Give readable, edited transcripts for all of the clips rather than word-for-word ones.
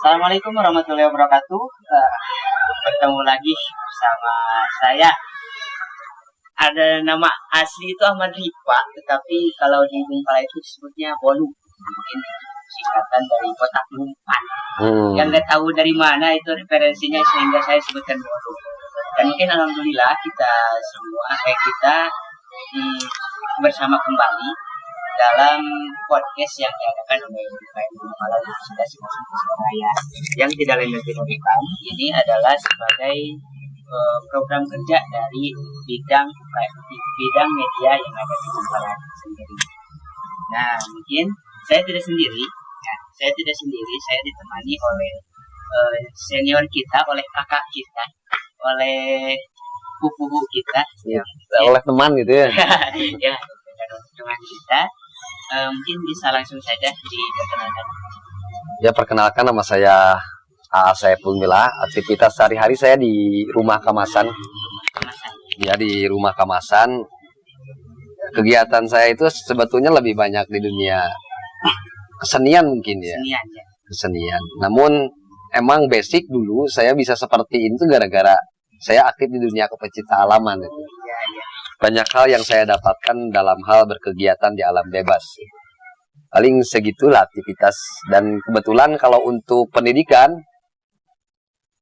Assalamualaikum warahmatullahi wabarakatuh. Bertemu lagi bersama saya. Ada nama asli itu Ahmad Rifa, tetapi kalau di Bungkala itu disebutnya Bolu. Mungkin singkatan dari kotak lumpan. Yang nggak tahu dari mana itu referensinya sehingga saya sebutkan Bolu. Dan mungkin alhamdulillah kita semua bersama kembali dalam podcast yang diadakan oleh Bungkala Universitas Surabaya, yang tidak lain dan tidak bukan, ini adalah sebagai program kerja dari bidang media yang ada di Bungkala sendiri. Nah, mungkin saya tidak sendiri, saya ditemani oleh senior kita, oleh kakak kita, oleh pupu kita, oleh teman gitu ya. Ya, dengan kita. Mungkin bisa langsung saja diperkenalkan. Ya, perkenalkan, nama saya A.A. Saiful Mila. Aktivitas sehari-hari saya di rumah kemasan. Ya, di rumah kemasan. Kegiatan saya itu sebetulnya lebih banyak di dunia kesenian mungkin ya. Kesenian. Namun emang basic dulu saya bisa seperti ini tuh gara-gara saya aktif di dunia kepecinta alaman itu. Banyak hal yang saya dapatkan dalam hal berkegiatan di alam bebas. Paling segitulah aktivitas. Dan kebetulan kalau untuk pendidikan,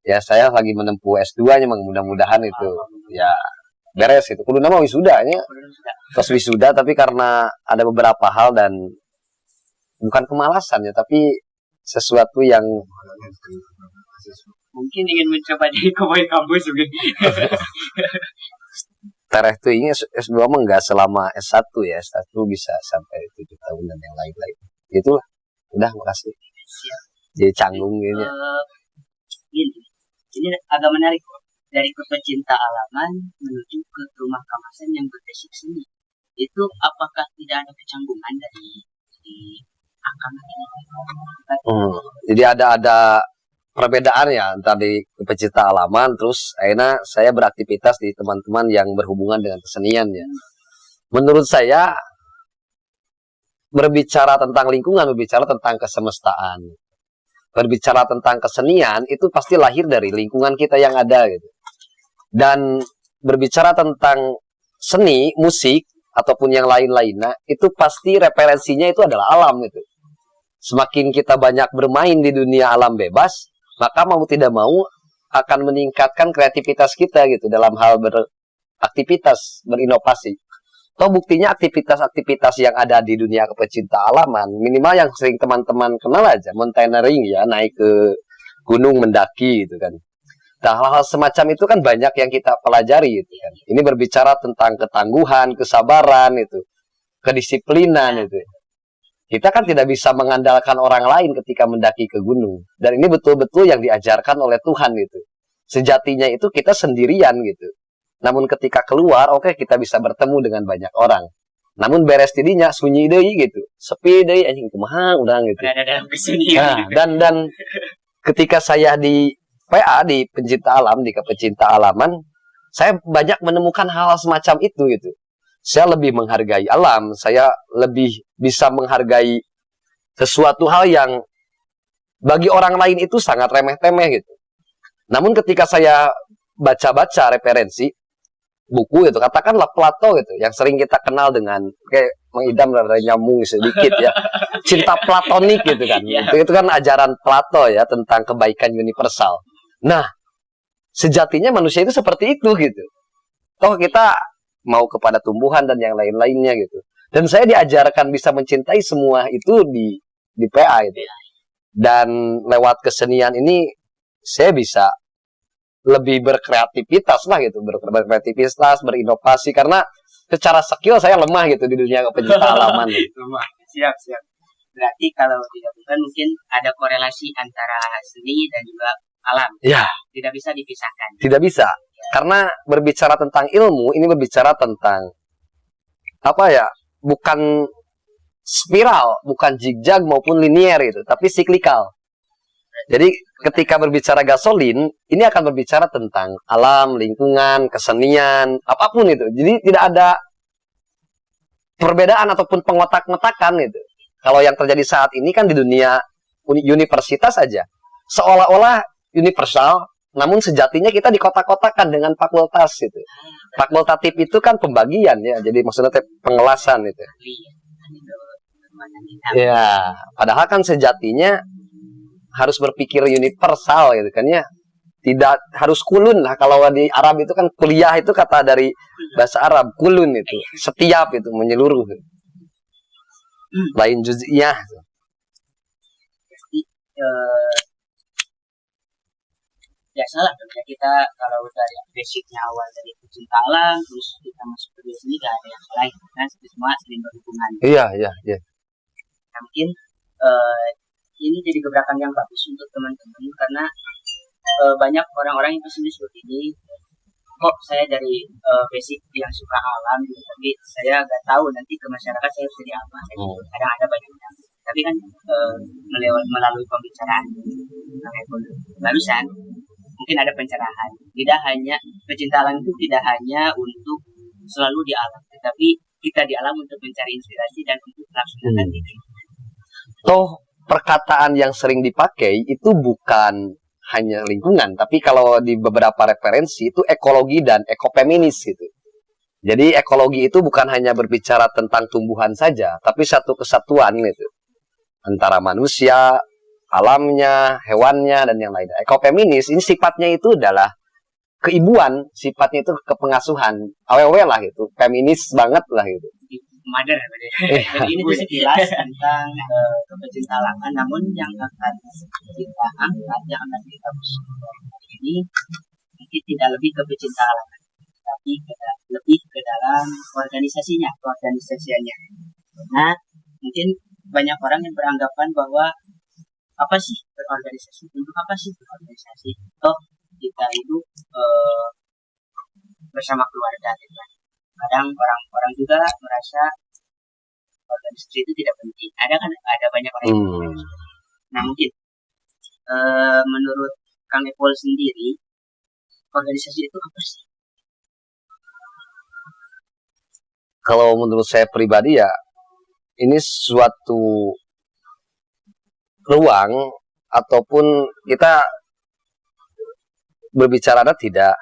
ya saya lagi menempuh S2-nya, mudah-mudahan itu ya beres itu. Kudu nama wisudanya. Terus wisuda, tapi karena ada beberapa hal dan bukan kemalasan ya, tapi sesuatu yang mungkin ingin mencoba jadi koboi kampus mungkin. Tereh itu ini S2 mah enggak selama S1 ya. S1 bisa sampai 7 tahun dan yang lain-lain. Itulah. Udah, makasih. Siap. Jadi canggung gini. Ini agak menarik. Dari kepecinta alaman menuju ke rumah kemasan yang berbasic seni. Itu apakah tidak ada kecanggungan dari akang ini? Jadi ada perbedaan ya antara di pecinta alaman, terus akhirnya saya beraktivitas di teman-teman yang berhubungan dengan kesenian ya. Menurut saya berbicara tentang lingkungan, berbicara tentang kesemestaan, berbicara tentang kesenian itu pasti lahir dari lingkungan kita yang ada gitu. Dan berbicara tentang seni, musik ataupun yang lain-lainnya itu pasti referensinya itu adalah alam gitu. Semakin kita banyak bermain di dunia alam bebas, maka mau tidak mau akan meningkatkan kreativitas kita gitu dalam hal beraktivitas, berinovasi. Toh buktinya aktivitas-aktivitas yang ada di dunia kepecinta alaman, minimal yang sering teman-teman kenal aja, mountaineering ya, naik ke gunung mendaki gitu kan. Nah, hal-hal semacam itu kan banyak yang kita pelajari gitu kan. Ini berbicara tentang ketangguhan, kesabaran itu, kedisiplinan itu. Kita kan tidak bisa mengandalkan orang lain ketika mendaki ke gunung. Dan ini betul-betul yang diajarkan oleh Tuhan gitu. Sejatinya itu kita sendirian gitu. Namun ketika keluar, oke, kita bisa bertemu dengan banyak orang. Namun beres tidinya sunyi deui gitu. Sepi deui anjing kumaha urang gitu. Berada dalam kesenian. Nah, dan ketika saya di PA, di pencinta alam, di kepecinta alaman, saya banyak menemukan hal-hal semacam itu gitu. Saya lebih menghargai alam, saya lebih bisa menghargai sesuatu hal yang bagi orang lain itu sangat remeh-temeh gitu. Namun ketika saya baca-baca referensi buku gitu, katakanlah Plato gitu, yang sering kita kenal dengan kayak mengidam dari nyambung sedikit ya, cinta platonik gitu kan. Itu kan ajaran Plato ya tentang kebaikan universal. Nah, sejatinya manusia itu seperti itu gitu. Toh kita mau kepada tumbuhan dan yang lain-lainnya gitu. Dan saya diajarkan bisa mencintai semua itu di PA itu. Dan lewat kesenian ini saya bisa lebih berkreativitas lah gitu, berkreativitas, berinovasi karena secara skill saya lemah gitu di dunia kepecinta alaman. Lemah. Siap. Berarti kalau tidak bukan mungkin ada korelasi antara seni dan juga alam. Ya. Tidak bisa dipisahkan. Tidak bisa. Karena berbicara tentang ilmu, ini berbicara tentang apa ya? Bukan spiral, bukan zigzag maupun linier itu, tapi siklikal. Jadi ketika berbicara gasolin, ini akan berbicara tentang alam, lingkungan, kesenian, apapun itu. Jadi tidak ada perbedaan ataupun pengotak-ngotakan itu. Kalau yang terjadi saat ini kan di dunia universitas aja. seolah-olah universal, namun sejatinya kita dikotak-kotakan dengan fakultas itu. Fakultatif itu kan pembagian ya, jadi maksudnya pengelasan itu. Ya, padahal kan sejatinya harus berpikir universal gitu kan ya. Tidak harus kulun lah, kalau di Arab itu kan kuliah itu kata dari bahasa Arab, kulun itu, setiap itu menyeluruh. Lain juz'iyah. Biasalah ya kita kalau dari basicnya awal dari pecinta alam terus kita masuk ke sini gak ada yang lain kan semua saling berhubungan. Iya. Nah, mungkin ini jadi gebrakan yang bagus untuk teman-teman karena banyak orang-orang yang pesimis seperti ini. Kok saya dari basic yang suka alam gitu, tapi saya nggak tahu nanti ke masyarakat saya harus jadi apa. Kadang ada banyak yang tapi kan melalui pembicaraan barusan mungkin ada pencerahan. Tidak hanya pecinta alam itu tidak hanya untuk selalu di alam, tetapi kita di alam untuk mencari inspirasi dan untuk melaksanakan diri. Toh perkataan yang sering dipakai itu bukan hanya lingkungan, tapi kalau di beberapa referensi itu ekologi dan ekofeminis gitu. Jadi ekologi itu bukan hanya berbicara tentang tumbuhan saja, tapi satu kesatuan gitu antara manusia, alamnya, hewannya, dan yang lainnya. Ekofeminis ini sifatnya itu adalah keibuan, sifatnya itu kepengasuhan, awewe lah gitu, feminis banget lah gitu. Mother, jadi ini sekilas tentang kepecintaan, namun yang akan kita angkat, yang akan kita ini mungkin tidak lebih kepecintaan, tapi lebih ke dalam organisasinya. Nah, mungkin banyak orang yang beranggapan bahwa apa sih berorganisasi? Untuk apa sih berorganisasi? Toh kita hidup bersama keluarga, gitu. Kadang orang-orang juga merasa organisasi itu tidak penting. Ada banyak orang yang Nah mungkin menurut Kang Epol sendiri organisasi itu apa sih? Kalau menurut saya pribadi ya ini suatu ruang ataupun kita berbicara tidak.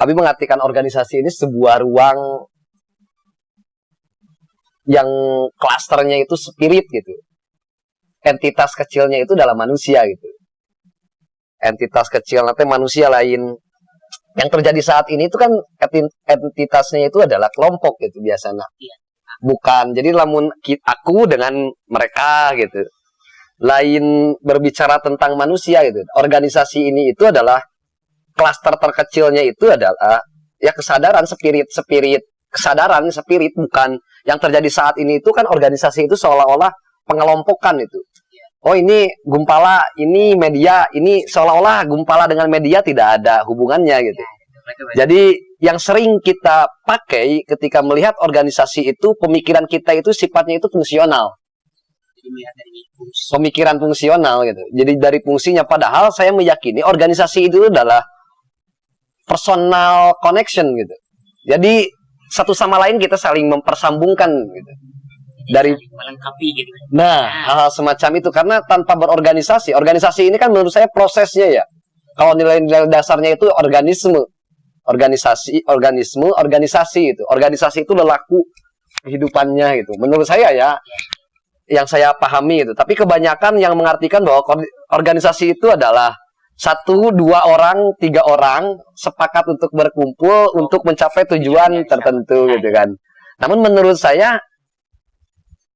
Kami mengartikan organisasi ini sebuah ruang yang klasternya itu spirit gitu. Entitas kecilnya itu dalam manusia gitu. Entitas kecil nanti manusia lain. Yang terjadi saat ini itu kan entitasnya itu adalah kelompok gitu biasanya. Bukan, jadi lamun aku dengan mereka gitu. Lain berbicara tentang manusia gitu. Organisasi ini itu adalah klaster terkecilnya itu adalah ya kesadaran spirit bukan yang terjadi saat ini itu kan organisasi itu seolah-olah pengelompokan itu. Oh ini Gumpala, ini media, ini seolah-olah Gumpala dengan media tidak ada hubungannya gitu. Jadi yang sering kita pakai ketika melihat organisasi itu pemikiran kita itu sifatnya itu fungsional. Pemikiran fungsional gitu. Jadi dari fungsinya padahal saya meyakini organisasi itu adalah personal connection gitu. Jadi satu sama lain kita saling mempersambungkan gitu. Dari melengkapi gitu. Nah, hal-hal semacam itu karena tanpa berorganisasi, organisasi ini kan menurut saya prosesnya ya. Kalau nilai-nilai dasarnya itu organisme, organisasi itu. Organisasi itu lelaku kehidupannya gitu. Menurut saya ya, yang saya pahami itu. Tapi kebanyakan yang mengartikan bahwa organisasi itu adalah 1, 2 orang, 3 orang sepakat untuk berkumpul untuk mencapai tujuan tertentu gitu kan. Namun menurut saya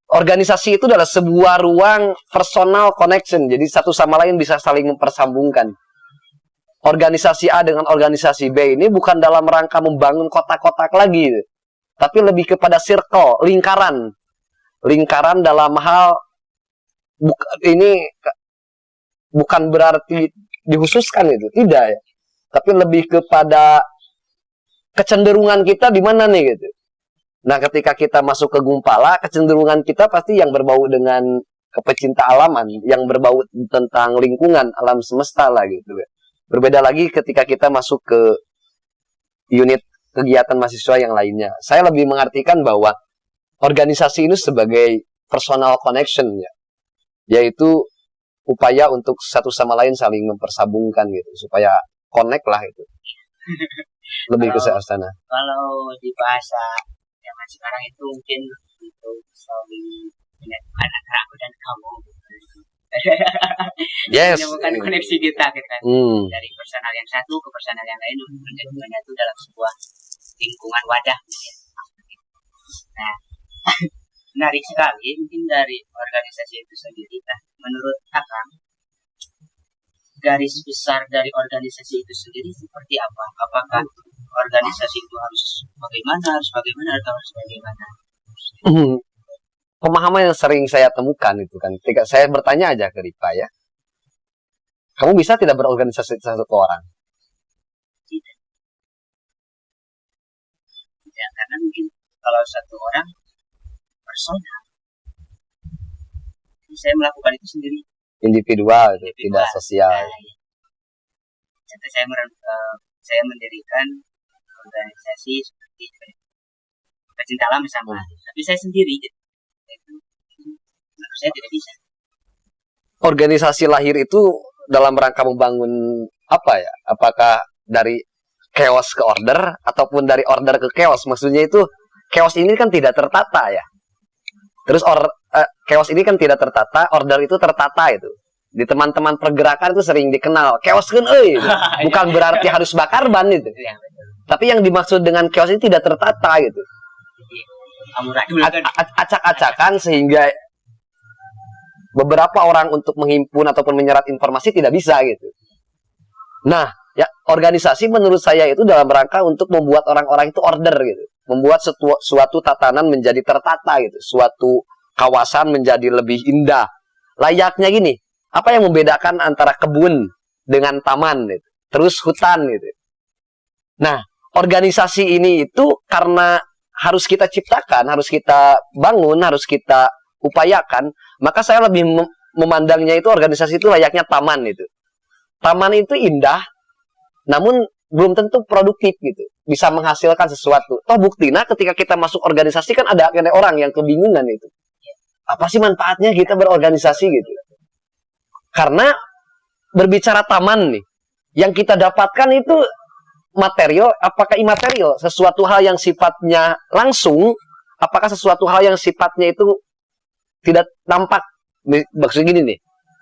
organisasi itu adalah sebuah ruang personal connection. Jadi satu sama lain bisa saling mempersambungkan. Organisasi A dengan organisasi B ini bukan dalam rangka membangun kotak-kotak lagi, tapi lebih kepada circle, lingkaran. Lingkaran dalam hal ini bukan berarti dikhususkan itu, tidak ya. Tapi lebih kepada kecenderungan kita di mana nih gitu. Nah, ketika kita masuk ke Gumpala, kecenderungan kita pasti yang berbau dengan kepecinta alaman, yang berbau tentang lingkungan, alam semesta lah gitu. Berbeda lagi ketika kita masuk ke unit kegiatan mahasiswa yang lainnya. Saya lebih mengartikan bahwa organisasi ini sebagai personal connection ya. Yaitu upaya untuk satu sama lain saling mempersambungkan gitu, supaya connect lah itu. Lebih ke sana. Kalau di bahasa zaman sekarang itu mungkin itu saling menyatukan antara aku dan kamu. Yes. Menemukan koneksi kita dari personal yang satu ke personal yang lain untuk menyatu dalam sebuah lingkungan wadah. Nah, menarik sekali mungkin dari organisasi itu sendiri. Nah, menurut Akang, garis besar dari organisasi itu sendiri seperti apa? Apakah organisasi itu harus bagaimana atau harus bagaimana? Pemahaman yang sering saya temukan itu kan, ketika saya bertanya aja ke Ripa ya, kamu bisa tidak berorganisasi satu orang? Tidak. Tidak, karena mungkin kalau satu orang personal, saya melakukan itu sendiri. Individual, tidak sosial. Nah, ya. Contoh saya mendirikan organisasi seperti Pecinta Alam bersama, tapi saya sendiri. Menurut saya tidak bisa. Organisasi lahir itu dalam rangka membangun apa ya? Apakah dari chaos ke order ataupun dari order ke chaos? Maksudnya itu chaos ini kan tidak tertata ya. Terus chaos ini kan tidak tertata, order itu tertata itu. Di teman-teman pergerakan itu sering dikenal chaos kan, bukan berarti harus bakar ban itu. Ya, tapi yang dimaksud dengan chaos ini tidak tertata gitu. Acak-acakan sehingga beberapa orang untuk menghimpun ataupun menyerap informasi tidak bisa gitu. Nah, ya organisasi menurut saya itu dalam rangka untuk membuat orang-orang itu order gitu. Membuat suatu tatanan menjadi tertata gitu. Suatu kawasan menjadi lebih indah. Layaknya gini, apa yang membedakan antara kebun dengan taman gitu. Terus hutan gitu. Nah, organisasi ini itu karena harus kita ciptakan, harus kita bangun, harus kita upayakan, maka saya lebih memandangnya itu organisasi itu layaknya taman itu. Taman itu indah, namun belum tentu produktif gitu, bisa menghasilkan sesuatu. Toh buktinya ketika kita masuk organisasi kan ada orang yang kebingungan itu. Apa sih manfaatnya kita berorganisasi gitu? Karena berbicara taman nih, yang kita dapatkan itu material, apakah imaterial? Sesuatu hal yang sifatnya langsung, apakah sesuatu hal yang sifatnya itu tidak nampak? Maksudnya gini nih,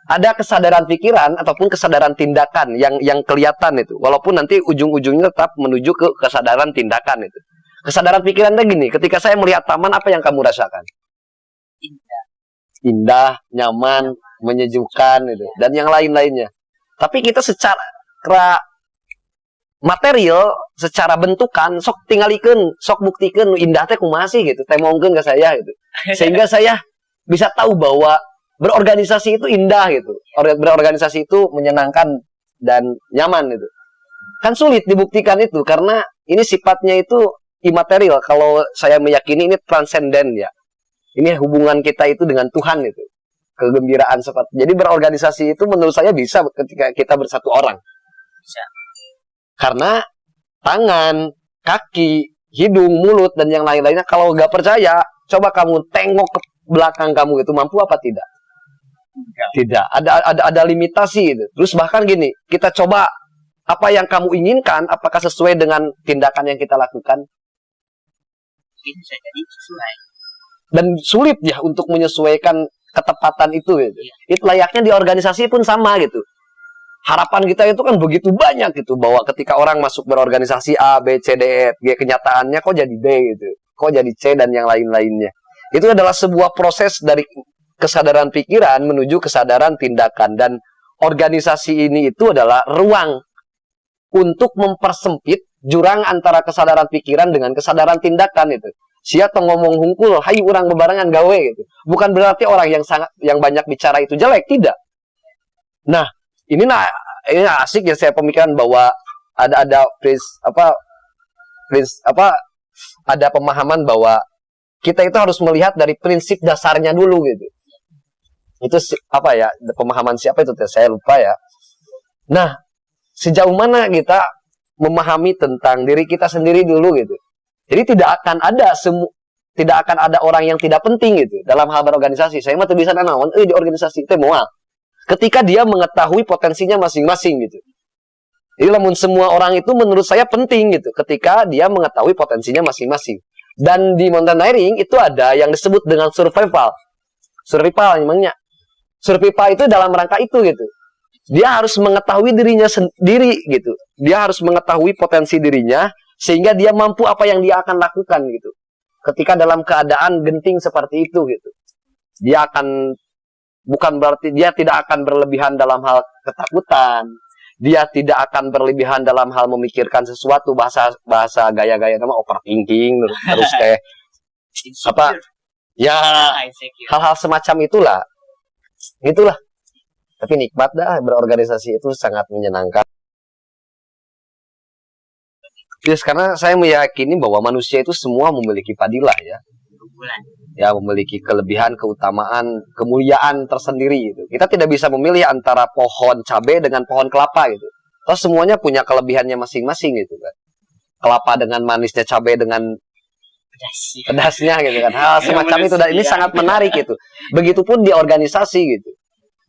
ada kesadaran pikiran ataupun kesadaran tindakan yang kelihatan itu, walaupun nanti ujung-ujungnya tetap menuju ke kesadaran tindakan itu. Kesadaran pikirannya gini, ketika saya melihat taman, apa yang kamu rasakan? Indah, nyaman, menyejukkan itu, dan yang lain-lainnya. Tapi kita secara material, secara bentukan, sok tingalikeun, sok buktikeun indah teh kumaha sih gitu, temongkeun ke saya gitu. Sehingga saya bisa tahu bahwa berorganisasi itu indah gitu. Berorganisasi itu menyenangkan dan nyaman gitu. Kan sulit dibuktikan itu karena ini sifatnya itu imaterial. Kalau saya meyakini ini transenden ya. Ini hubungan kita itu dengan Tuhan itu. Kegembiraan seperti. Jadi berorganisasi itu menurut saya bisa ketika kita bersatu orang. Bisa. Karena tangan, kaki, hidung, mulut, dan yang lain-lainnya, kalau nggak percaya, coba kamu tengok ke belakang kamu itu mampu apa tidak? Tidak. Ada limitasi itu. Terus bahkan gini, kita coba apa yang kamu inginkan, apakah sesuai dengan tindakan yang kita lakukan? Ini bisa jadi sesuai. Dan sulit ya untuk menyesuaikan ketepatan itu gitu. Ya. Itu layaknya di organisasi pun sama gitu. Harapan kita itu kan begitu banyak gitu, bahwa ketika orang masuk berorganisasi A, B, C, D, E, G, kenyataannya kok jadi B gitu, kok jadi C dan yang lain-lainnya. Itu adalah sebuah proses dari kesadaran pikiran menuju kesadaran tindakan, dan organisasi ini itu adalah ruang untuk mempersempit jurang antara kesadaran pikiran dengan kesadaran tindakan itu. Siapa ngomong hungkul, hayu urang bebarengan gawe gitu. Bukan berarti orang yang banyak bicara itu jelek, tidak. Nah, ini asik ya, saya pemikiran bahwa ada ada pemahaman bahwa kita itu harus melihat dari prinsip dasarnya dulu gitu. Itu apa ya, pemahaman siapa itu saya lupa ya. Nah, sejauh mana kita memahami tentang diri kita sendiri dulu gitu. Jadi tidak akan ada orang yang tidak penting gitu dalam hal berorganisasi. Saya mah tuh bisa naon di organisasi teh moal. ketika dia mengetahui potensinya masing-masing gitu. Jadi lamun semua orang itu menurut saya penting gitu ketika dia mengetahui potensinya masing-masing. Dan di mountaineering itu ada yang disebut dengan survival. Survival emangnya. Survival itu dalam rangka itu gitu. Dia harus mengetahui dirinya sendiri gitu. Dia harus mengetahui potensi dirinya sehingga dia mampu apa yang dia akan lakukan gitu. Ketika dalam keadaan genting seperti itu gitu. Dia akan, bukan berarti dia tidak akan berlebihan dalam hal ketakutan. Dia tidak akan berlebihan dalam hal memikirkan sesuatu, bahasa gaya-gaya nama overthinking terus kayak apa ya, hal-hal semacam itulah. Tapi nikmat dah berorganisasi, itu sangat menyenangkan. Yes, karena saya meyakini bahwa manusia itu semua memiliki fadilah ya. Ya, memiliki kelebihan, keutamaan, kemuliaan tersendiri gitu. Kita tidak bisa memilih antara pohon cabai dengan pohon kelapa gitu. Terus semuanya punya kelebihannya masing-masing gitu kan. Kelapa dengan manisnya, cabai dengan pedasnya gitu kan. Hal semacam itu, dan ini sangat menarik gitu. Begitupun di organisasi gitu.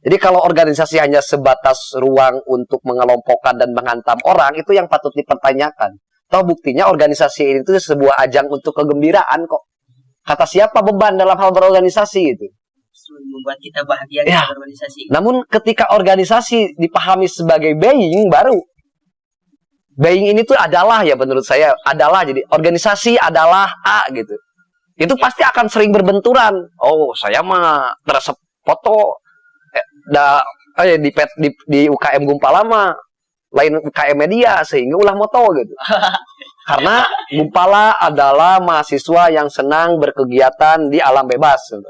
Jadi kalau organisasi hanya sebatas ruang untuk mengelompokkan dan menghantam orang, itu yang patut dipertanyakan. Toh buktinya organisasi ini itu sebuah ajang untuk kegembiraan kok. Kata siapa beban dalam hal berorganisasi itu? Membuat kita bahagia ya. Berorganisasi. Namun ketika organisasi dipahami sebagai being, baru being ini tuh adalah, ya menurut saya adalah, jadi organisasi adalah A gitu. Itu pasti akan sering berbenturan. Oh, saya mah teresep foto di UKM Gumpala mah lain UKM media sehingga ulah moto gitu. Karena Gumpala adalah mahasiswa yang senang berkegiatan di alam bebas gitu.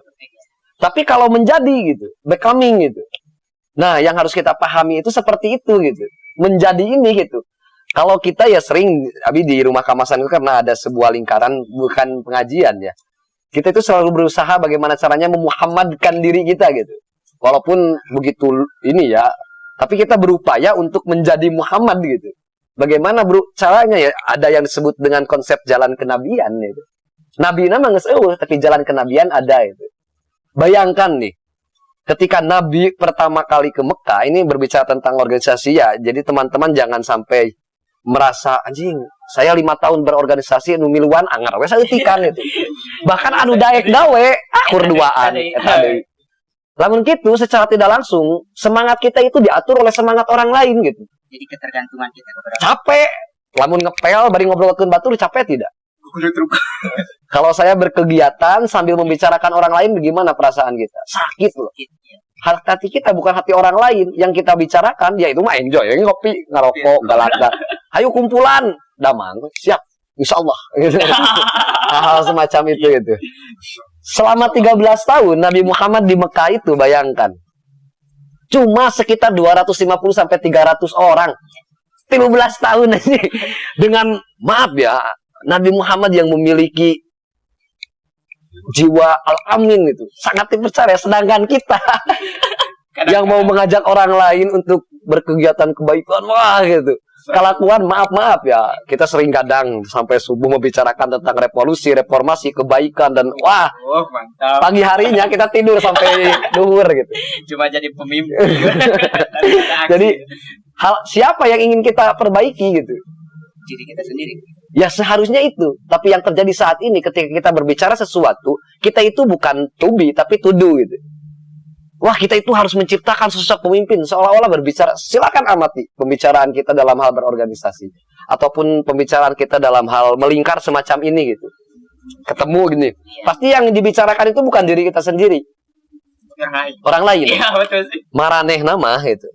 Tapi kalau menjadi gitu, becoming gitu. Nah, yang harus kita pahami itu seperti itu gitu. Menjadi ini gitu. Kalau kita ya sering, di rumah Kamasan itu karena ada sebuah lingkaran, bukan pengajian ya. Kita itu selalu berusaha bagaimana caranya memuhammadkan diri kita gitu. Walaupun begitu ini ya, tapi kita berupaya untuk menjadi Muhammad gitu. Bagaimana caranya ya? Ada yang disebut dengan konsep jalan kenabian gitu. Nabi nama nggak tapi jalan kenabian ada itu. Bayangkan nih, ketika Nabi pertama kali ke Mekah, ini berbicara tentang organisasi ya. Jadi teman-teman jangan sampai merasa anjing, saya 5 tahun berorganisasi anu miluan angar we saeutik-an itu. Bahkan anu daek dawe akur duaan eta deui. Lamun gitu secara tidak langsung semangat kita itu diatur oleh semangat orang lain gitu. Jadi ketergantungan kita kepada capek. Lamun ngepel bari ngobrolkeun batur capek tidak? Kalau saya berkegiatan sambil membicarakan orang lain, bagaimana perasaan kita? Sakit loh. Hati kita bukan hati orang lain. Yang kita bicarakan, ya itu mah enjoy. Ngopi, ngerokok, galak. Ayo kumpulan. Damang, siap. Insya Allah. Hal-hal semacam itu gitu. Selama 13 tahun, Nabi Muhammad di Mekah itu, bayangkan. Cuma sekitar 250-300 orang. 13 tahun aja. Dengan, maaf ya, Nabi Muhammad yang memiliki jiwa al-amin itu sangat dipercaya, sedangkan kita yang mau mengajak orang lain untuk berkegiatan kebaikan, wah gitu, kelakuan maaf ya, kita sering kadang sampai subuh membicarakan tentang revolusi, reformasi, kebaikan, dan wah mantap. Pagi harinya kita tidur sampai duhur gitu, cuma jadi pemimpin. Jadi siapa yang ingin kita perbaiki gitu? Diri kita sendiri. Ya seharusnya itu. Tapi yang terjadi saat ini ketika kita berbicara sesuatu, kita itu bukan to be tapi to do gitu. Wah, kita itu harus menciptakan sosok pemimpin, seolah-olah berbicara. Silakan amati pembicaraan kita dalam hal berorganisasi ataupun pembicaraan kita dalam hal melingkar semacam ini gitu. Ketemu gini. Pasti yang dibicarakan itu bukan diri kita sendiri. Orang lain. Iya, betul sih. Maraneh nama gitu.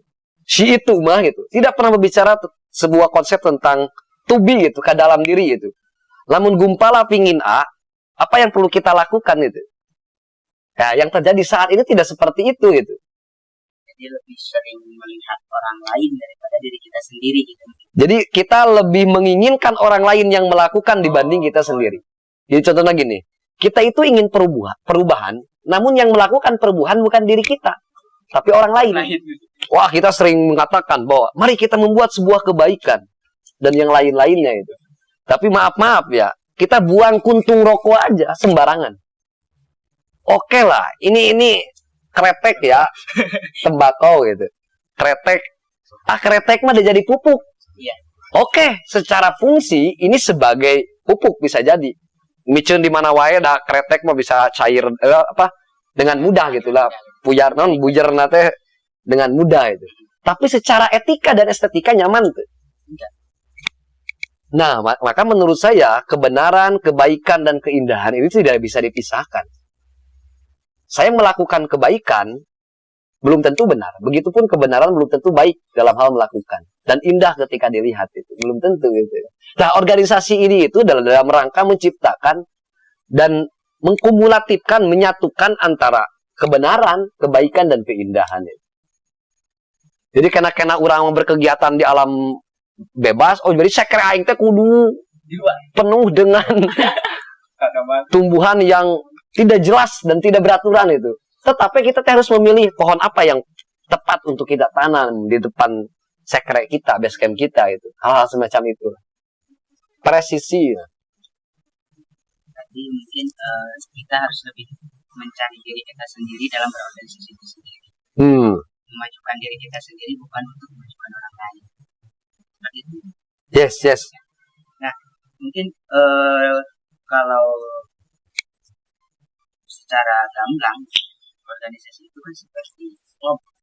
Si itu mah gitu. Tidak pernah berbicara sebuah konsep tentang to be gitu, ke dalam diri itu. Lamun Gumpala pingin A, apa yang perlu kita lakukan itu? Ya, yang terjadi saat ini tidak seperti itu gitu. Jadi lebih sering melihat orang lain daripada diri kita sendiri gitu. Jadi kita lebih menginginkan orang lain yang melakukan dibanding kita sendiri. Jadi contohnya gini, kita itu ingin perubahan, namun yang melakukan perubahan bukan diri kita, tapi orang lain. Wah, kita sering mengatakan bahwa mari kita membuat sebuah kebaikan. Dan yang lain-lainnya itu. Tapi maaf ya, kita buang kuntung rokok aja sembarangan. Oke lah, ini kretek ya, tembakau gitu. Kretek. Kretek mah udah jadi pupuk. Iya. Oke, secara fungsi ini sebagai pupuk bisa jadi. Micun di mana wae dah kretek mah bisa cair dengan mudah gitulah. Buyar nate dengan mudah itu. Tapi secara etika dan estetika nyaman tuh. Nah, maka menurut saya kebenaran, kebaikan dan keindahan ini tidak bisa dipisahkan. Saya melakukan kebaikan belum tentu benar. Begitupun kebenaran belum tentu baik dalam hal melakukan. Dan indah ketika dilihat itu. Belum tentu gitu. Nah, organisasi ini itu dalam rangka menciptakan dan mengkumulatifkan, menyatukan antara kebenaran, kebaikan, dan keindahan itu. Jadi kena orang berkegiatan di alam bebas, jadi sekre aing teh kudu penuh dengan tumbuhan yang tidak jelas dan tidak beraturan itu. Tetapi kita harus memilih pohon apa yang tepat untuk kita tanam di depan sekre kita, base camp kita itu. Hal-hal semacam itu. Presisi. Jadi mungkin kita harus lebih mencari diri kita sendiri dalam berorganisasi itu sendiri. Memajukan diri kita sendiri bukan untuk memajukan orang lain. Seperti itu. Yes. Nah, mungkin kalau secara gamblang organisasi itu kan seperti kelompok.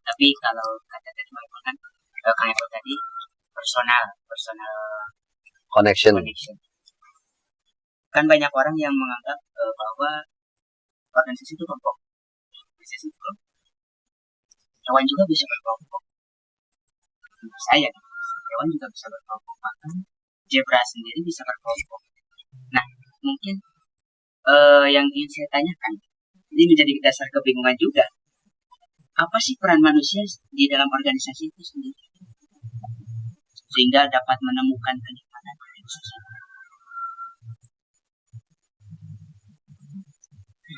Tapi kalau kata tadi kan kayak tadi personal connection. Kan banyak orang yang menganggap bahwa organisasi itu kelompok. Organisasi itu kelompok. Hewan juga bisa berkelompok. Menurut saya, hewan juga bisa berkelompok. Bahkan zebra sendiri bisa berkelompok. Nah, mungkin yang ingin saya tanyakan, ini menjadi dasar kebingungan juga. Apa sih peran manusia di dalam organisasi itu sendiri? Sehingga dapat menemukan kenikmatan organisasi.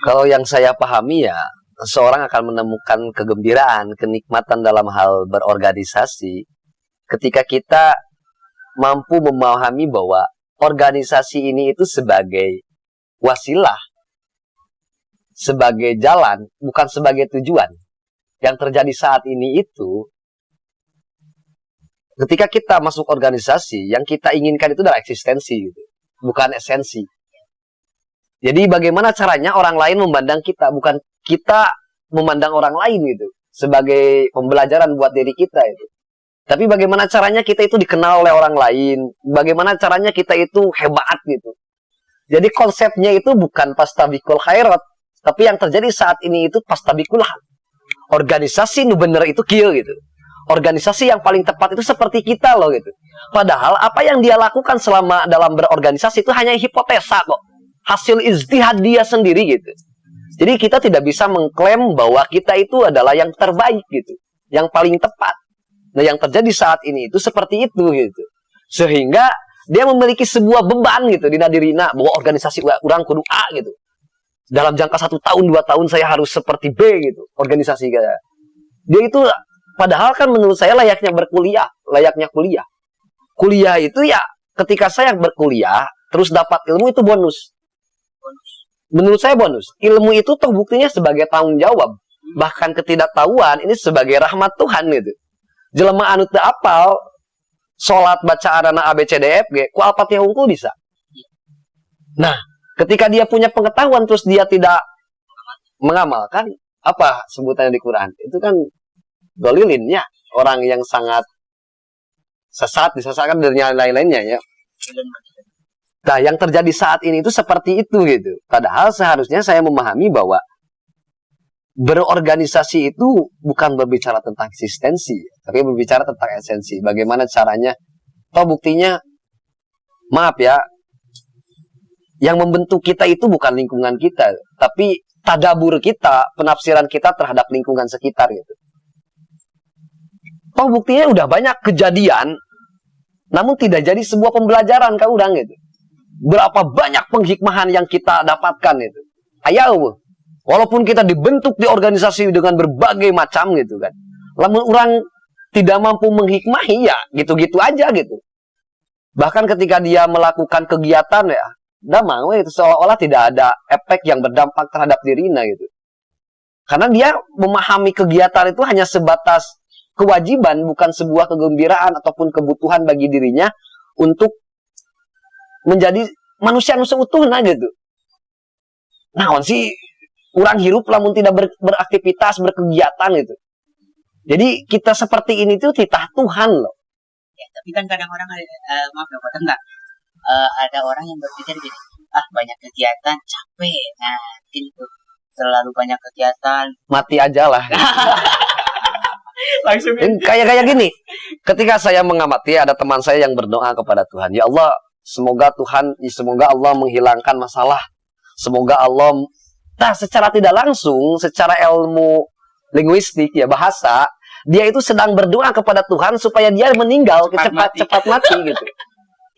Kalau yang saya pahami ya, seorang akan menemukan kegembiraan, kenikmatan dalam hal berorganisasi ketika kita mampu memahami bahwa organisasi ini itu sebagai wasilah, sebagai jalan, bukan sebagai tujuan. Yang terjadi saat ini itu, ketika kita masuk organisasi, yang kita inginkan itu adalah eksistensi, gitu. Bukan esensi. Jadi bagaimana caranya orang lain memandang kita, bukan kita memandang orang lain gitu, sebagai pembelajaran buat diri kita itu. Tapi bagaimana caranya kita itu dikenal oleh orang lain, bagaimana caranya kita itu hebat gitu. Jadi konsepnya itu bukan pastabikul khairat, tapi yang terjadi saat ini itu pastabikul haq. Organisasi nu bener itu kieu gitu. Organisasi yang paling tepat itu seperti kita loh gitu. Padahal apa yang dia lakukan selama dalam berorganisasi itu hanya hipotesa kok. Hasil ijtihad dia sendiri gitu. Jadi kita tidak bisa mengklaim bahwa kita itu adalah yang terbaik gitu, yang paling tepat. Nah, yang terjadi saat ini itu seperti itu gitu. Sehingga dia memiliki sebuah beban gitu di nadirina bahwa organisasi orang kudu A gitu. Dalam jangka 1 tahun 2 tahun saya harus seperti B gitu organisasi kayak. Dia itu padahal kan menurut saya layaknya berkuliah, layaknya kuliah. Kuliah itu ya ketika saya berkuliah terus dapat ilmu itu bonus. Menurut saya bonus. Ilmu itu toh buktinya sebagai tanggung jawab. Bahkan ketidaktahuan ini sebagai rahmat Tuhan gitu. Jelema anu teu apal salat bacaanna ABCDFG ku Al-Fatihah unggul bisa. Nah, ketika dia punya pengetahuan terus dia tidak mengamalkan, apa sebutannya di Quran? Itu kan dolilin ya, orang yang sangat sesat, disesatkan dari lain-lainnya ya. Nah, yang terjadi saat ini itu seperti itu gitu. Padahal seharusnya saya memahami bahwa berorganisasi itu bukan berbicara tentang eksistensi, tapi berbicara tentang esensi. Bagaimana caranya? Toh buktinya, maaf ya, yang membentuk kita itu bukan lingkungan kita, tapi tadabur kita, penafsiran kita terhadap lingkungan sekitar gitu. Toh buktinya udah banyak kejadian, namun tidak jadi sebuah pembelajaran ke orang gitu. Berapa banyak penghikmahan yang kita dapatkan itu. Ayo, walaupun kita dibentuk di organisasi dengan berbagai macam gitu kan. Namun orang tidak mampu menghikmahi ya gitu-gitu aja gitu. Bahkan ketika dia melakukan kegiatan ya, udah mau itu seolah-olah tidak ada efek yang berdampak terhadap dirinya gitu. Karena dia memahami kegiatan itu hanya sebatas kewajiban, bukan sebuah kegembiraan ataupun kebutuhan bagi dirinya untuk menjadi manusia nu seutuhna gitu. Naon sih orang hirup lamun tidak beraktivitas, berkegiatan gitu. Jadi kita seperti ini tuh titah Tuhan loh. Ya, tapi kan kadang orang maaf ya potong enggak. Ada orang yang berpikir gini, banyak kegiatan capek. Nah, mungkin itu terlalu banyak kegiatan, mati aja lah. Langsung kayak gini. Ketika saya mengamati ada teman saya yang berdoa kepada Tuhan, ya Allah, semoga Allah menghilangkan masalah. Semoga Allah, secara tidak langsung, secara ilmu linguistik ya bahasa, dia itu sedang berdoa kepada Tuhan supaya dia meninggal cepat mati gitu.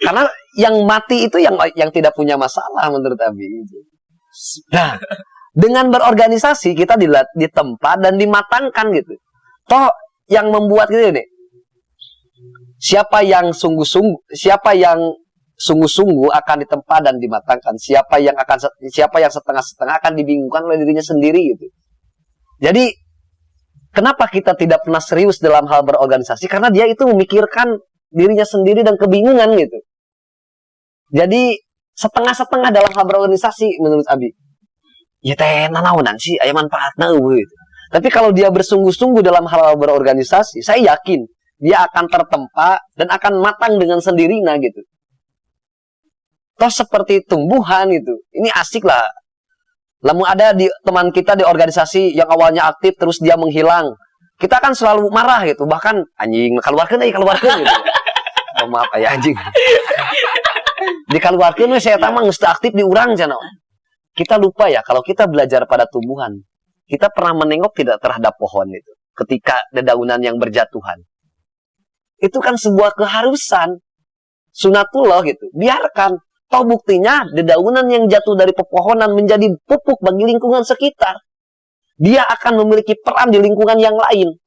Karena yang mati itu yang tidak punya masalah menurut Abi. Nah, dengan berorganisasi kita ditempa dan dimatangkan gitu. Toh yang membuat gitu nih. Siapa yang sungguh-sungguh akan ditempa dan dimatangkan. Siapa yang setengah-setengah akan dibingungkan oleh dirinya sendiri gitu. Jadi kenapa kita tidak pernah serius dalam hal berorganisasi? Karena dia itu memikirkan dirinya sendiri dan kebingungan gitu. Jadi setengah-setengah dalam hal berorganisasi menurut Abi. Ya teh nanaonan sih aya manfaatna gitu. Tapi kalau dia bersungguh-sungguh dalam hal berorganisasi, saya yakin dia akan tertempa dan akan matang dengan sendirinya gitu. Toh seperti tumbuhan gitu. Ini asik lah. Lamun ada di teman kita di organisasi yang awalnya aktif terus dia menghilang, kita akan selalu marah gitu. Bahkan anjing keluarkan gitu. Oh, maaf ya anjing. Dikeluarkan we saya tamang geus aktif di urang cenah. Kita lupa ya kalau kita belajar pada tumbuhan, kita pernah menengok tidak terhadap pohon itu ketika dedaunan yang berjatuhan. Itu kan sebuah keharusan sunatullah gitu. Biarkan. Toh buktinya dedaunan yang jatuh dari pepohonan menjadi pupuk bagi lingkungan sekitar. Dia akan memiliki peran di lingkungan yang lain.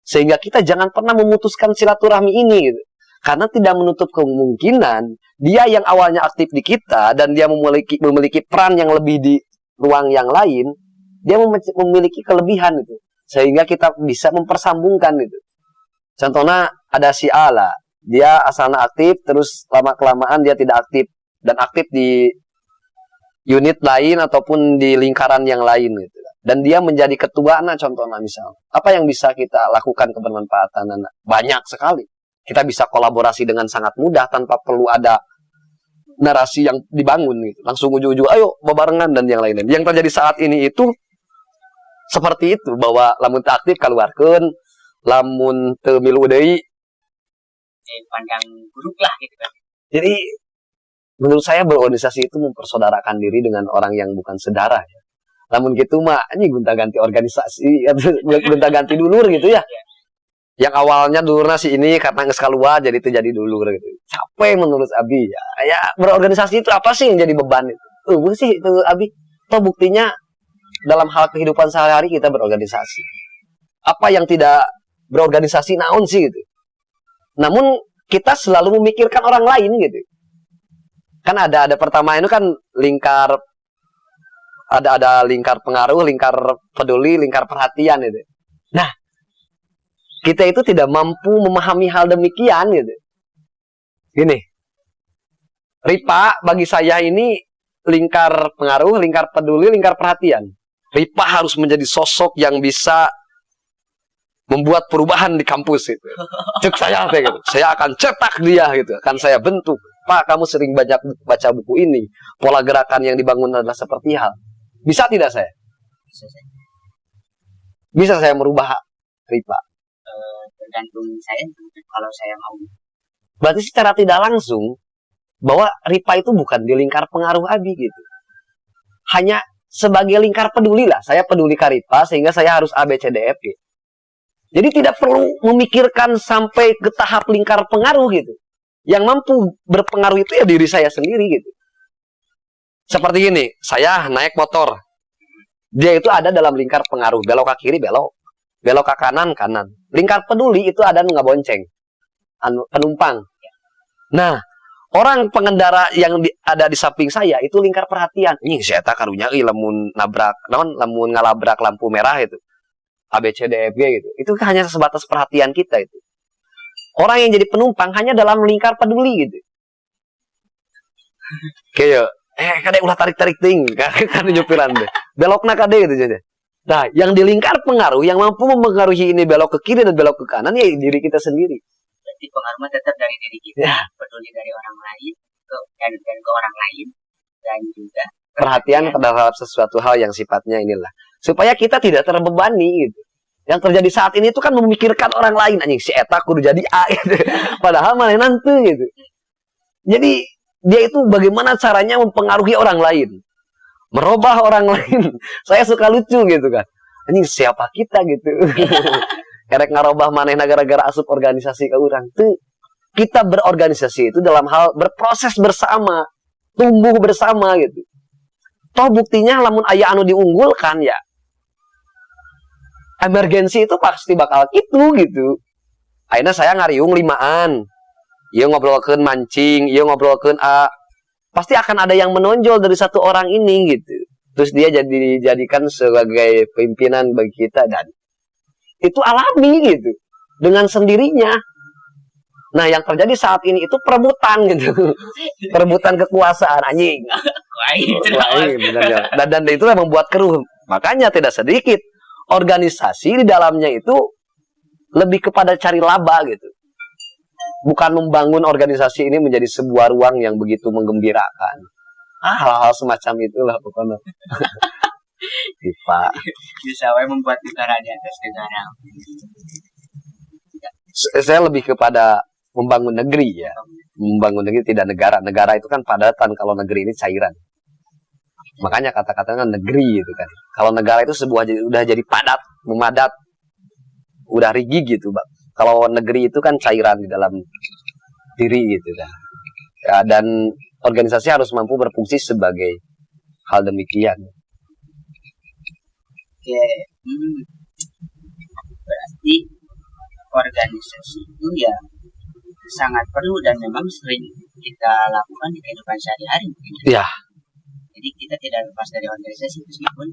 Sehingga kita jangan pernah memutuskan silaturahmi ini gitu. Karena tidak menutup kemungkinan dia yang awalnya aktif di kita dan dia memiliki peran yang lebih di ruang yang lain, dia memiliki kelebihan itu. Sehingga kita bisa mempersambungkan itu. Contohnya ada si A lah. Dia asalnya aktif, terus lama-kelamaan dia tidak aktif. Dan aktif di unit lain ataupun di lingkaran yang lain gitu. Dan dia menjadi ketua, contohnya misal. Apa yang bisa kita lakukan kebermanfaatan? Banyak sekali. Kita bisa kolaborasi dengan sangat mudah tanpa perlu ada narasi yang dibangun gitu. Langsung ujung-ujung, ayo bebarengan dan yang lainnya. Yang terjadi saat ini itu seperti itu, bahwa lamun aktif keluarkan, lamun teu milu deui pandang buruk lah gitu kan. Jadi menurut saya berorganisasi itu mempersaudarakan diri dengan orang yang bukan saudara ya. Namun gitu mah ini gonta-ganti organisasi, gonta-ganti dulur gitu ya. Yang awalnya dulurna si ini karena geus kaluar jadi itu jadi dulur gitu. Capek menurut Abi ya. Ya berorganisasi itu apa sih yang jadi beban itu? Sih menurut Abi. Toh buktinya dalam hal kehidupan sehari-hari kita berorganisasi. Apa yang tidak berorganisasi naon sih gitu. Namun kita selalu memikirkan orang lain gitu. Kan ada pertama itu kan lingkar, ada lingkar pengaruh, lingkar peduli, lingkar perhatian gitu. Nah, kita itu tidak mampu memahami hal demikian gitu. Gini, Ripa bagi saya ini lingkar pengaruh, lingkar peduli, lingkar perhatian. Ripa harus menjadi sosok yang bisa membuat perubahan di kampus itu. Cek saya gitu. Saya akan cetak dia gitu, akan saya bentuk. Pak, kamu sering baca buku ini. Pola gerakan yang dibangun adalah seperti hal. Bisa tidak saya? Bisa saya merubah Ripa? Tergantung saya kalau saya mau. Berarti secara tidak langsung bahwa Ripa itu bukan di lingkar pengaruh Abi gitu. Hanya sebagai lingkar peduli lah. Saya peduli ke Ripa sehingga saya harus A, B, C, D, F gitu. Jadi tidak perlu memikirkan sampai ke tahap lingkar pengaruh gitu. Yang mampu berpengaruh itu ya diri saya sendiri gitu. Seperti ini, saya naik motor. Dia itu ada dalam lingkar pengaruh. Belok ke kiri, belok. Belok ke kanan, kanan. Lingkar peduli itu ada nggak bonceng. Penumpang. Nah, orang pengendara yang ada di samping saya itu lingkar perhatian. Ini saya tak karunya lamun nabrak, lamun ngalabrak lampu merah itu. A B C D F G gitu. Itu hanya sebatas perhatian kita itu. Orang yang jadi penumpang hanya dalam lingkar peduli gitu. Kayak kade ulah tarik-tarik ting kan nyupiran deh. Belokna kade gitu jadi. Nah, yang di lingkar pengaruh yang mampu mempengaruhi ini belok ke kiri dan belok ke kanan ya diri kita sendiri. Berarti pengaruhnya tetap dari diri kita, peduli dari orang lain dan ke orang lain dan juga perhatian terhadap sesuatu hal yang sifatnya inilah supaya kita tidak terbebani gitu. Yang terjadi saat ini itu kan memikirkan orang lain, anjing si eta kudu jadi A gitu. Padahal malah nanti gitu. Jadi dia itu bagaimana caranya mempengaruhi orang lain, merubah orang lain. Saya suka lucu gitu kan. Anjing siapa kita gitu. Erek ngarobah manehna gara-gara asup organisasi ke urang. Tuh kita berorganisasi itu dalam hal berproses bersama, tumbuh bersama gitu. Toh buktinya lamun aya anu diunggulkan ya emergensi itu pasti bakal gitu. Akhirnya saya ngariung 5an. Ieu ngobrolkeun mancing, ieu ngobrolkeun pasti akan ada yang menonjol dari satu orang ini gitu. Terus dia dijadikan sebagai pimpinan bagi kita dan itu alami gitu. Dengan sendirinya. Nah, yang terjadi saat ini itu perebutan gitu. Perebutan kekuasaan anjing. Dan itu yang membuat keruh. Makanya tidak sedikit organisasi di dalamnya itu lebih kepada cari laba gitu. Bukan membangun organisasi ini menjadi sebuah ruang yang begitu menggembirakan. Hal-hal semacam itulah pokoknya. Tipa. Bisa membuat negara di atas negara. Saya lebih kepada membangun negeri ya. Membangun negeri tidak negara. Negara itu kan padatan, kalau negeri ini cairan. Makanya kata-katanya negeri gitu kan. Kalau negara itu udah jadi padat, memadat, udah rigid gitu, Bang. Kalau negeri itu kan cairan di dalam diri gitu kan. Ya, dan organisasi harus mampu berfungsi sebagai hal demikian. Oke. Berarti organisasi itu ya sangat perlu dan memang sering kita lakukan di kehidupan sehari-hari. Iya. Jadi kita tidak lepas dari organisasi meskipun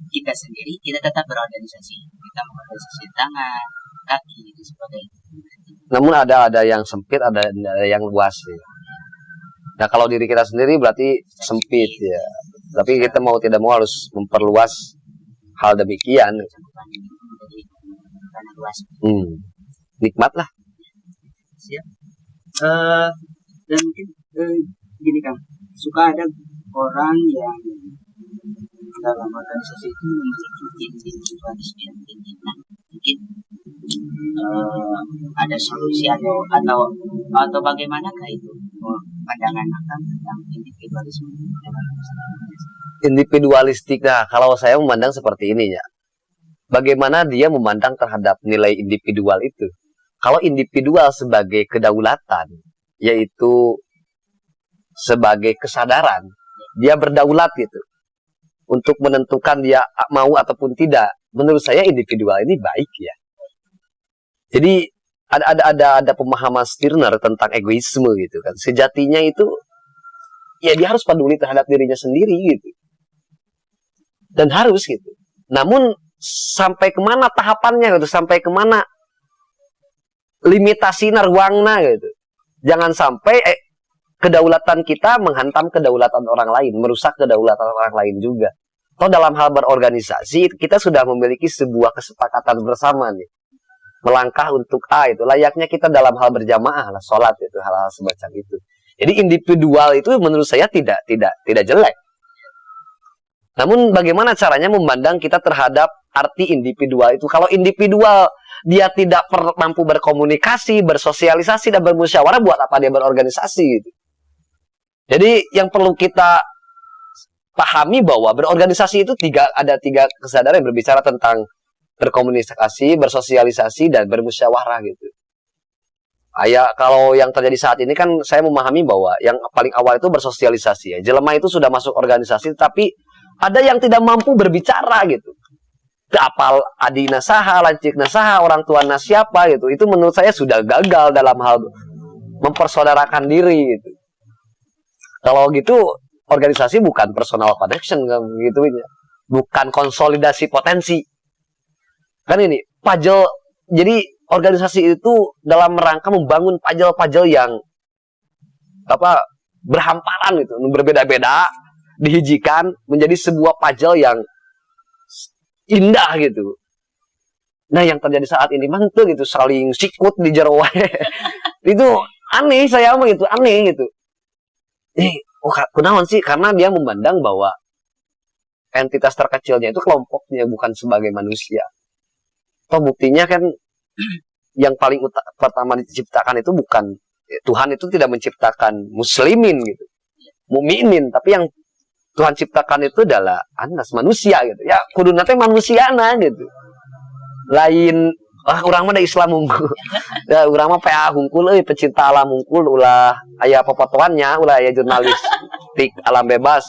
kita sendiri kita tetap berorganisasi. Kita mengorganisasi tangan, kaki dan sebagainya. Namun ada yang sempit, ada yang luas ya. Nah kalau diri kita sendiri berarti sempit ya. Tapi kita mau tidak mau harus memperluas hal demikian. Nikmat lah. Siap. Dan mungkin gini Kang, suka ada orang yang dalam organisasi itu memiliki individualisme yang tinggi. Nah, mungkin ada solusi atau bagaimanakah itu pandangan Akang tentang individualisme? Individualistik. Nah, kalau saya memandang seperti ini ya. Bagaimana dia memandang terhadap nilai individual itu? Kalau individual sebagai kedaulatan, yaitu sebagai kesadaran, dia berdaulat gitu. Untuk menentukan dia mau ataupun tidak. Menurut saya individual ini baik ya. Jadi ada pemahaman Stirner tentang egoisme gitu kan. Sejatinya itu ya dia harus peduli terhadap dirinya sendiri gitu. Dan harus gitu. Namun sampai kemana tahapannya gitu, sampai kemana limitasi ruangnya gitu. Jangan sampai kedaulatan kita menghantam kedaulatan orang lain, merusak kedaulatan orang lain juga. Atau dalam hal berorganisasi kita sudah memiliki sebuah kesepakatan bersama nih. Melangkah untuk itu layaknya kita dalam hal berjamaah lah, sholat itu, hal-hal semacam itu. Jadi individual itu menurut saya tidak jelek. Namun bagaimana caranya memandang kita terhadap arti individual itu? Kalau individual dia tidak mampu berkomunikasi, bersosialisasi dan bermusyawarah, buat apa dia berorganisasi gitu. Jadi yang perlu kita pahami bahwa berorganisasi itu ada tiga kesadaran yang berbicara tentang berkomunikasi, bersosialisasi dan bermusyawarah gitu. Kalau yang terjadi saat ini kan saya memahami bahwa yang paling awal itu bersosialisasi ya. Jelema itu sudah masuk organisasi tapi ada yang tidak mampu berbicara gitu. Apal adina saha, lancikna saha, orang tuana siapa gitu. Itu menurut saya sudah gagal dalam hal mempersaudarakan diri gitu. Kalau gitu organisasi bukan personal connection kan gitu ya. Bukan konsolidasi potensi. Kan ini puzzle. Jadi organisasi itu dalam rangka membangun puzzle-puzzle yang berhamparan gitu, berbeda-beda, dihijikan menjadi sebuah puzzle yang indah gitu. Nah, yang terjadi saat ini mantu gitu, saling sikut di jero itu aneh, saya mah gitu, aneh gitu. Kunaon sih? Karena dia memandang bahwa entitas terkecilnya itu kelompoknya, bukan sebagai manusia. Toh buktinya kan yang paling pertama diciptakan itu bukan Tuhan, itu tidak menciptakan muslimin gitu, mukminin, tapi yang Tuhan ciptakan itu adalah anas manusia gitu. Ya kudu nate manusiana gitu. Lain urang mah da Islam unggul. Ya urang mah PA hungkul euy, pecinta alam hungkul, ulah aya popotoannya, ulah aya jurnalistik alam bebas,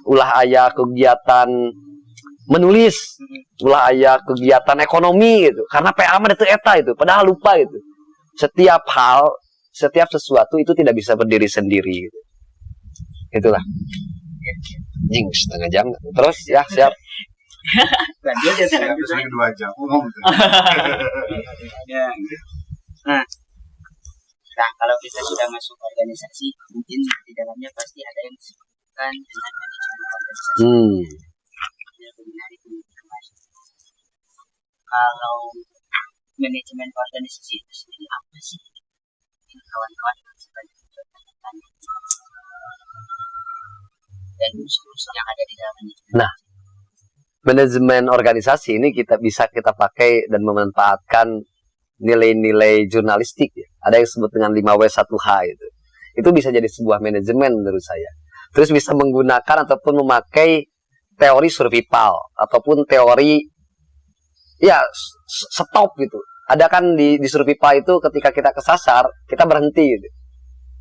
ulah aya kegiatan menulis, ulah aya kegiatan ekonomi gitu. Karena PA mah teu eta itu, padahal lupa itu. Setiap hal, setiap sesuatu itu tidak bisa berdiri sendiri gitu. Itulah. Jing setengah jam. Terus ya siap. Lanjut ya saya 2 jam. Ya. Nah, kalau kita sudah masuk organisasi, mungkin di dalamnya pasti ada yang disebutkan dengan manajemen organisasi. Kalau manajemen organisasi itu sendiri apa sih? Kawan-kawan sebagai dan unsur-unsur yang ada di dalamnya. Nah, manajemen organisasi ini bisa kita pakai dan memanfaatkan nilai-nilai jurnalistik ya. Ada yang disebut dengan 5W1H itu. Itu bisa jadi sebuah manajemen menurut saya. Terus bisa menggunakan ataupun memakai teori survival ataupun teori ya stop gitu. Ada kan di survival itu ketika kita kesasar, kita berhenti gitu.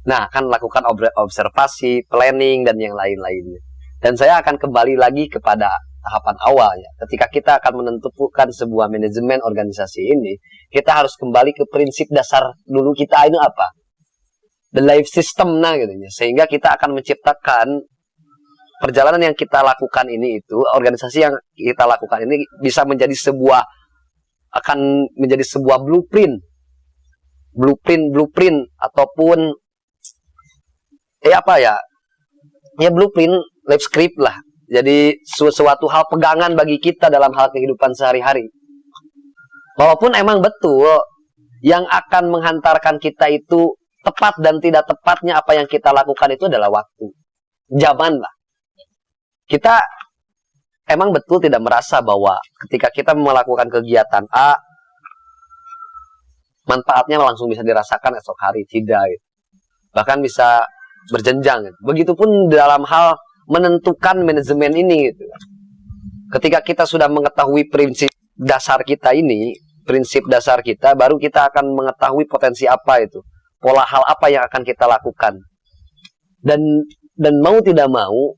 Nah, akan lakukan observasi, planning, dan yang lain-lainnya. Dan saya akan kembali lagi kepada tahapan awalnya. Ketika kita akan menentukan sebuah manajemen organisasi ini, kita harus kembali ke prinsip dasar dulu kita ini apa? The life system, nah gitu ya. Sehingga kita akan menciptakan perjalanan yang kita lakukan ini itu, organisasi yang kita lakukan ini bisa menjadi sebuah, akan menjadi sebuah blueprint ataupun blueprint, life script lah. Jadi suatu hal pegangan bagi kita dalam hal kehidupan sehari-hari. Walaupun emang betul yang akan menghantarkan kita itu tepat dan tidak tepatnya apa yang kita lakukan itu adalah waktu, zaman lah. Kita emang betul tidak merasa bahwa ketika kita melakukan kegiatan A, manfaatnya langsung bisa dirasakan esok hari, tidak gitu. Bahkan bisa berjenjang gitu. Begitupun dalam hal menentukan manajemen ini gitu. Ketika kita sudah mengetahui prinsip dasar kita ini, baru kita akan mengetahui potensi apa itu, pola hal apa yang akan kita lakukan. Dan mau tidak mau,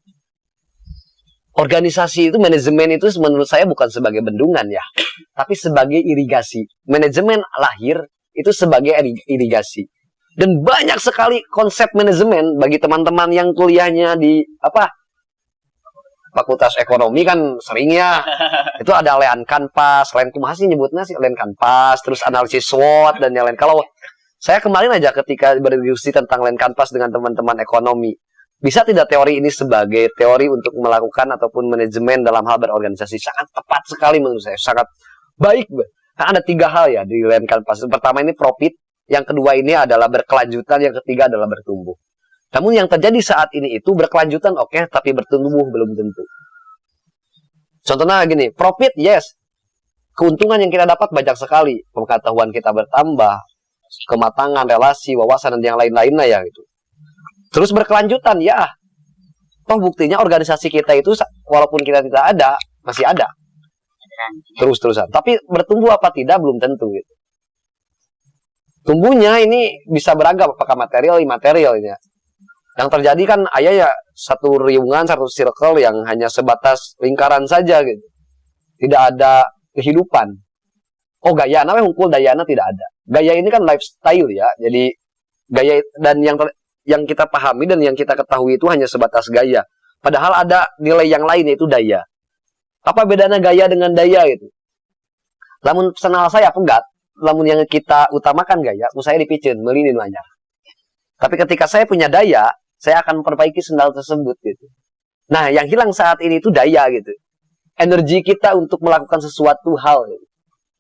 organisasi itu, manajemen itu menurut saya bukan sebagai bendungan ya, tapi sebagai irigasi. Manajemen lahir itu sebagai irigasi. Dan banyak sekali konsep manajemen bagi teman-teman yang kuliahnya di Fakultas Ekonomi kan seringnya itu ada Lean Canvas, Lean kumaha sih nyebutnya sih, Lean Canvas, terus analisis SWOT dan yang lain. Kalau saya kemarin aja ketika berdiskusi tentang Lean Canvas dengan teman-teman ekonomi, bisa tidak teori ini sebagai teori untuk melakukan ataupun manajemen dalam hal berorganisasi? Sangat tepat sekali menurut saya, sangat baik. Nah, ada 3 hal ya di Lean Canvas. Pertama ini profit, yang kedua ini adalah berkelanjutan, yang ketiga adalah bertumbuh. Namun yang terjadi saat ini itu berkelanjutan oke, tapi bertumbuh belum tentu. Contohnya gini, profit yes, keuntungan yang kita dapat banyak sekali, pengetahuan kita bertambah, kematangan, relasi, wawasan dan yang lain-lainnya ya gitu. Terus berkelanjutan ya, toh buktinya organisasi kita itu walaupun kita tidak ada, masih ada terus-terusan. Tapi bertumbuh apa tidak belum tentu gitu. Tumbuhnya ini bisa beragam, apakah material, imaterialnya. Yang terjadi kan ya satu riungan, satu circle yang hanya sebatas lingkaran saja gitu. Tidak ada kehidupan. Oh gaya, namanya hungkul dayana tidak ada. Gaya ini kan lifestyle ya. Jadi gaya dan yang kita pahami dan yang kita ketahui itu hanya sebatas gaya. Padahal ada nilai yang lain, yaitu daya. Apa bedanya gaya dengan daya itu? Lamun senal saya pegat, lamun yang kita utamakan gaya, saya dipicen, melinin banyak. Tapi ketika saya punya daya, saya akan memperbaiki sendal tersebut gitu. Nah, yang hilang saat ini itu daya gitu. Energi kita untuk melakukan sesuatu hal gitu.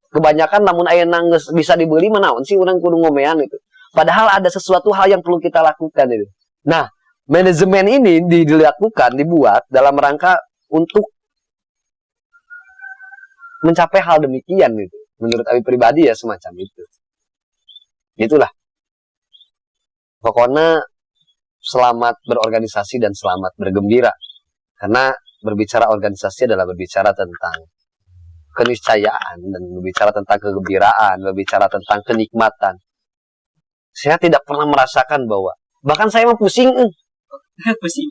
Kebanyakan namun aya nangis bisa dibeli manaon sih orang kudu ngomean itu. Padahal ada sesuatu hal yang perlu kita lakukan itu. Nah, manajemen ini dilakukan, dibuat dalam rangka untuk mencapai hal demikian gitu. Menurut Abi pribadi ya semacam itu. Itulah. Pokoknya selamat berorganisasi dan selamat bergembira. Karena berbicara organisasi adalah berbicara tentang keniscayaan dan berbicara tentang kegembiraan, berbicara tentang kenikmatan. Saya tidak pernah merasakan bahwa, bahkan saya mah pusing.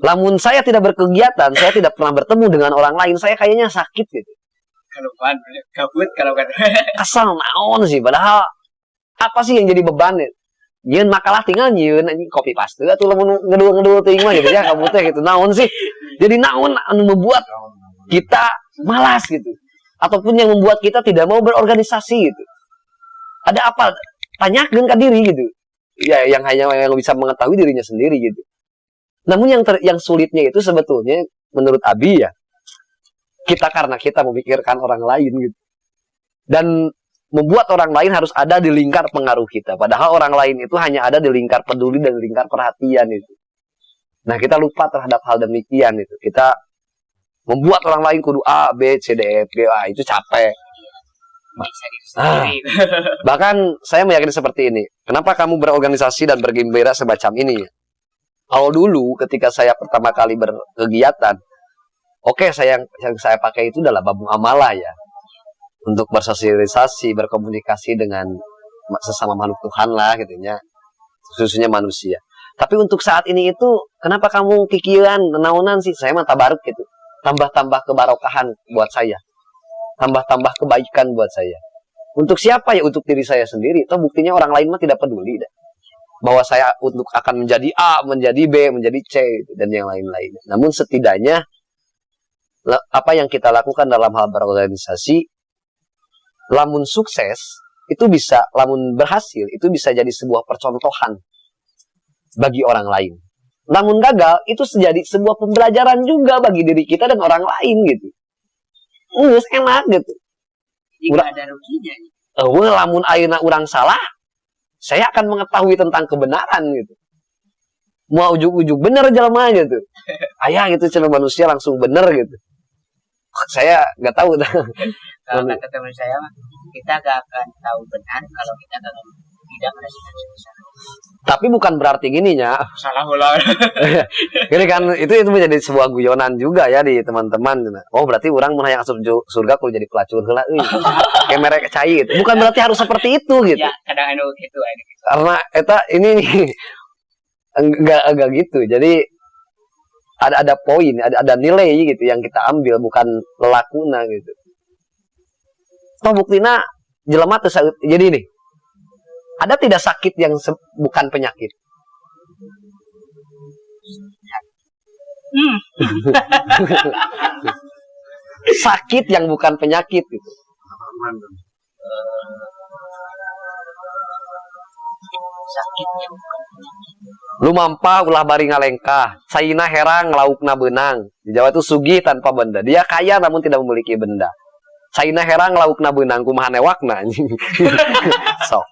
Lamun saya tidak berkegiatan, saya tidak pernah bertemu dengan orang lain, saya kayaknya sakit gitu. Kelupaan, gabut kalau kan. Asal naon sih, padahal apa sih yang jadi beban ya? Nyeun makalah tinggal nyeun anjing kopi paste atuh lamun ngedul teuing mah gitu ya kamu teh gitu. Naon sih? Jadi naon anu membuat kita malas gitu. Ataupun yang membuat kita tidak mau berorganisasi gitu. Ada apa? Tanyakan ke diri gitu. Ya, yang hanya yang bisa mengetahui dirinya sendiri gitu. Namun yang sulitnya itu sebetulnya menurut Abi ya, karena kita memikirkan orang lain gitu. Dan membuat orang lain harus ada di lingkar pengaruh kita. Padahal orang lain itu hanya ada di lingkar peduli dan lingkar perhatian itu. Nah, kita lupa terhadap hal demikian itu. Kita membuat orang lain kudu A, B, C, D, E, F, G, A, itu capek. Bahkan saya meyakini seperti ini. Kenapa kamu berorganisasi dan bergembira semacam ini? Kalau dulu ketika saya pertama kali berkegiatan, oke, yang saya pakai itu adalah babung amalah ya. Untuk bersosialisasi, berkomunikasi dengan sesama makhluk Tuhan lah gitu ya. Khususnya manusia. Tapi untuk saat ini itu, kenapa kamu kikiran, naonan sih? Saya mah tabaruk gitu. Tambah-tambah kebarokahan buat saya. Tambah-tambah kebaikan buat saya. Untuk siapa ya? Untuk diri saya sendiri. Atau buktinya orang lain mah tidak peduli. Bahwa saya untuk akan menjadi A, menjadi B, menjadi C, dan yang lain-lain. Namun setidaknya, apa yang kita lakukan dalam hal berorganisasi, lamun sukses, itu bisa, lamun berhasil, itu bisa jadi sebuah percontohan bagi orang lain. Namun gagal, itu jadi sebuah pembelajaran juga bagi diri kita dan orang lain gitu. Enak gitu. Jadi gak ada ruginya. Lamun ayeuna urang salah, saya akan mengetahui tentang kebenaran gitu. Mau ujuk-ujuk bener jelema gitu. Ayah gitu cenah manusia langsung bener gitu. Saya nggak tahu. Kalau kata teman saya, kita gak akan tahu benar kalau kita tidak merasakan susah. Tapi bukan berarti gininya. Salah ulah. Jadi kan itu menjadi sebuah guyonan juga ya di teman-teman. Oh berarti orang mau yang asup surga kalau jadi pelacur heula euy. Kayak mereka cai gitu. Bukan berarti harus seperti itu gitu. Ya, kadang anu gitu. Karena eta ini enggak gitu. Jadi ada poin, ada nilai gitu yang kita ambil, bukan lelakuna gitu. Toh buktina jelema teu jadi nih. Ada tidak sakit yang bukan penyakit? Sakit yang bukan penyakit gitu. Sakit yang bukan penyakit. Lu mampa ulah bari ngalengkah, saina herang laukna benang. Di Jawa itu sugih tanpa benda. Dia kaya namun tidak memiliki benda. Saina herang laukna benang kumaha newakna. So,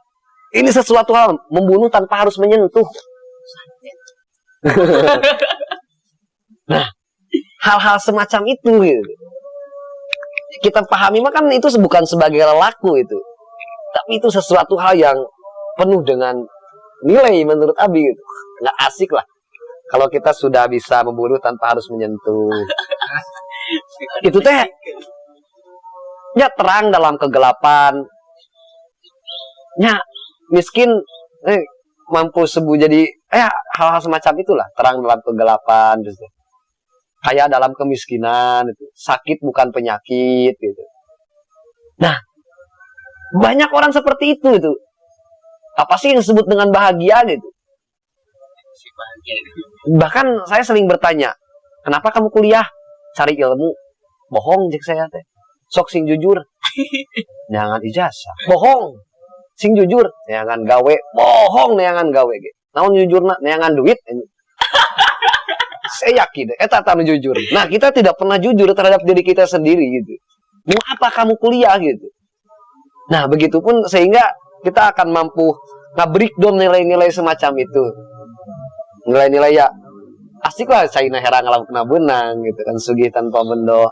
ini sesuatu hal membunuh tanpa harus menyentuh. Nah, hal-hal semacam itu gitu. Kita pahami mah kan itu bukan sebagai lelaku itu. Tapi itu sesuatu hal yang penuh dengan nilai menurut Abi gitu. Nggak asik lah. Kalau kita sudah bisa membunuh tanpa harus menyentuh. Itu teh ya terang dalam kegelapan. Ya miskin mampu sembuh jadi hal-hal semacam itulah, terang dalam kegelapan gitu. Kaya dalam kemiskinan itu. Sakit bukan penyakit gitu. Nah, banyak orang seperti itu. Apa sih yang disebut dengan bahagia gitu? bahagia. Bahkan saya sering bertanya, kenapa kamu kuliah? Cari ilmu. Bohong cek saya teh. Sok sing jujur. Neangan ijazah. Bohong. Sing jujur, neangan gawe. Bohong neangan gawe ge. Naon jujurna? Neangan duit. Saya yakin, eta tanu jujur. Nah, kita tidak pernah jujur terhadap diri kita sendiri gitu. Mau apa kamu kuliah gitu. Nah, begitupun sehingga kita akan mampu nge-breakdown nilai-nilai semacam itu. Nilai-nilai ya asik lah China herang ngalaukna beunang gitu kan, sugih tanpa bendo,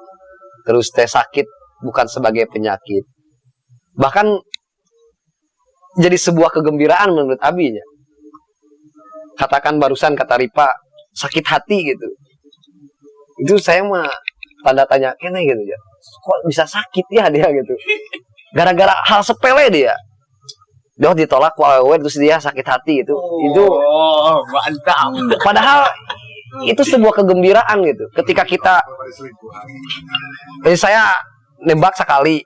terus teh sakit bukan sebagai penyakit. Bahkan jadi sebuah kegembiraan menurut Abinya. Katakan barusan kata Ripa sakit hati gitu. Itu saya mah tanda tanya kene gitu ya. Kok bisa sakit ya dia gitu. Gara-gara hal sepele dia. Dia ditolak ku awewe terus dia sakit hati itu. Itu mantap. Padahal itu sebuah kegembiraan gitu. Ketika kita saya nembak sekali.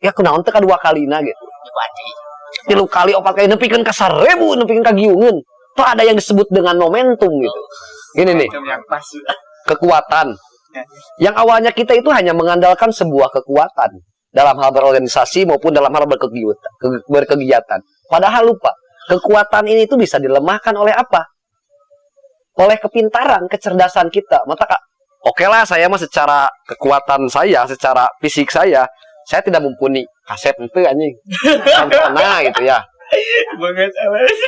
Ya kunaon teh kadua kalina gitu. 3 kali 4 kali nepikeun ka 1000, nepikeun ka giungeun. Tuh ada yang disebut dengan momentum gitu. Ini nih. Kekuatan. Yang awalnya kita itu hanya mengandalkan sebuah kekuatan dalam hal berorganisasi maupun dalam hal berkegiatan. Padahal lupa, kekuatan ini itu bisa dilemahkan oleh apa? Oleh kepintaran, kecerdasan kita. Maka oke lah, saya mah secara kekuatan saya, secara fisik saya tidak mumpuni kaset itu anjing. Contohnya gitu ya.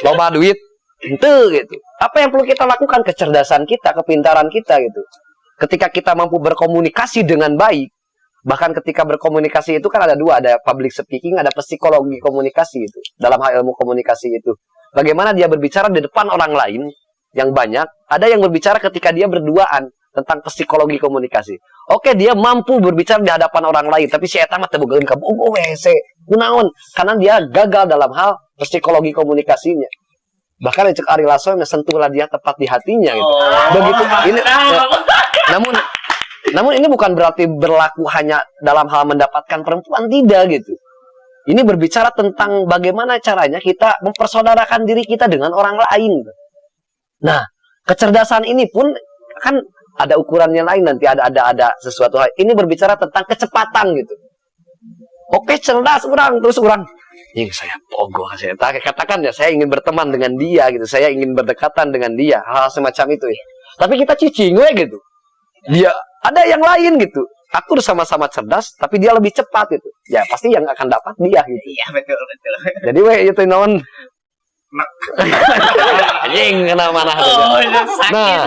Loba duit itu gitu. Apa yang perlu kita lakukan? Kecerdasan kita, kepintaran kita gitu. Ketika kita mampu berkomunikasi dengan baik, bahkan ketika berkomunikasi itu kan ada dua, ada public speaking, ada psikologi komunikasi itu. Dalam hal ilmu komunikasi itu, bagaimana dia berbicara di depan orang lain yang banyak, ada yang berbicara ketika dia berduaan tentang psikologi komunikasi. Oke, dia mampu berbicara di hadapan orang lain, tapi si eta mah teu bogeun ka bogo wese. Kunaon? Karena dia gagal dalam hal psikologi komunikasinya. Bahkan cek Ari Lasso sentuhlah dia tepat di hatinya gitu. Begitu ini namun ini bukan berarti berlaku hanya dalam hal mendapatkan perempuan, tidak gitu. Ini berbicara tentang bagaimana caranya kita mempersaudarakan diri kita dengan orang lain. Nah, kecerdasan ini pun kan ada ukurannya lain, nanti ada sesuatu hal. Ini berbicara tentang kecepatan gitu. Oke, cerdas orang, terus orang saya pogo, saya katakan ya, saya ingin berteman dengan dia gitu, saya ingin berdekatan dengan dia, hal semacam itu ya. Tapi kita cicing we gitu. Dia ada yang lain gitu. Aku sama-sama cerdas, tapi dia lebih cepat gitu. Ya pasti yang akan dapat dia gitu. Iya betul. Jadi we itu naon? Anjing kena mana? Nah,